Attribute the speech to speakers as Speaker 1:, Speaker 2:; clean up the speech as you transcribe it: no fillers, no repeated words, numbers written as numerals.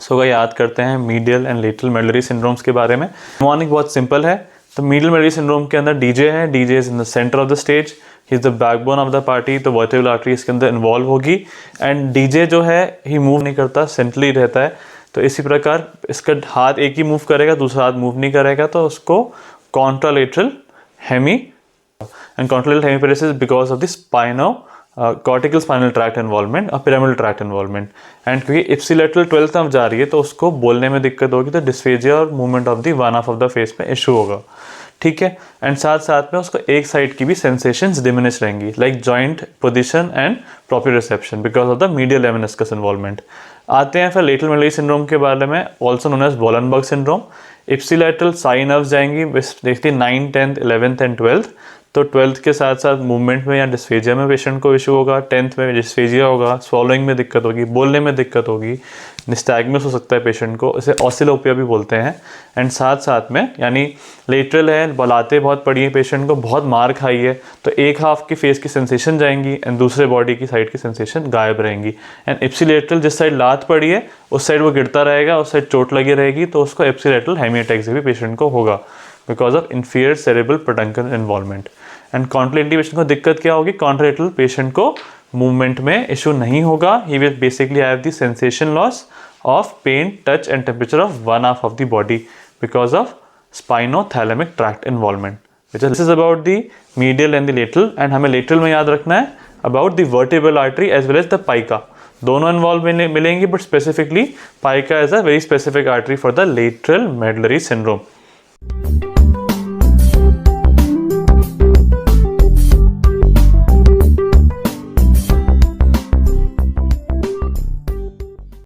Speaker 1: सो याद करते हैं medial and lateral medullary syndromes के बारे में। मॉर्निंग बहुत सिंपल है। तो मीडियल मेडुलरी सिंड्रोम के अंदर डीजे है, DJ is in the centre of the stage, he is the backbone of the party. तो वर्टिब्रल आर्टरी इसके अंदर इन्वॉल्व होगी एंड डीजे जो है ही मूव नहीं करता, सेंट्रली रहता है। तो इसी प्रकार इसका हाथ एक ही मूव करेगा, दूसरा हाथ मूव नहीं करेगा, तो उसको contralateral hemi and contralateral hemiparesis because of the spino cortical spinal tract involvement और पिरामिडल ट्रैक्ट इन्वॉल्वमेंट। एंड क्योंकि इप्सिलेटरल 12th तरफ जा रही है तो उसको बोलने में दिक्कत होगी, तो डिस्फेजिया और movement of the one half of the face में इशू होगा। ठीक है। एंड साथ साथ में उसको एक साइड की भी सेंसेशंस डिमिनिश रहेंगी, like joint position and proprioception because of the medial lemniscus involvement. आते हैं फिर लेटरल मेडुलरी सिंड्रोम के बारे में, also known as Wallenberg syndrome. Ipsilateral साई नर्व्स जाएंगी, देखती 9th, 10th, 11th and 12th। तो 12th के साथ साथ मूवमेंट में या डिस्फेजिया में पेशेंट को इशू होगा, 10th में डिस्फेजिया होगा, स्वॉलोइंग में दिक्कत होगी, बोलने में दिक्कत होगी, निस्टैग्मस हो सकता है पेशेंट को, इसे ऑसिलोपिया भी बोलते हैं। एंड साथ साथ में यानी लेटरल है, बलाते बहुत पड़ी है पेशेंट को, बहुत मार खाई है, तो एक हाफ की फेस की सेंसेशन जाएंगी एंड दूसरे बॉडी की साइड की सेंसेशन गायब रहेंगी। एंड इप्सिलेटरल जिस साइड लात पड़ी है उस साइड वो गिरता रहेगा, उस साइड चोट लगी रहेगी, तो उसको इप्सिलेटरल हेमीअटैक्सी भी पेशेंट को होगा because of inferior cerebral peduncle involvement. And contralateral patient को दिक्कत क्या होगी, कॉन्ट्रालेटरल पेशेंट को मूवमेंट में इशू नहीं होगा, he will basically have the sensation loss of pain, touch and temperature of one half of the body because of spinothalamic tract involvement. This is about the medial and the lateral, and हमें lateral में याद रखना है about the vertebral artery as well as the pica. दोनों involve मिलेंगी, but specifically pica is a very specific artery for the lateral medullary syndrome.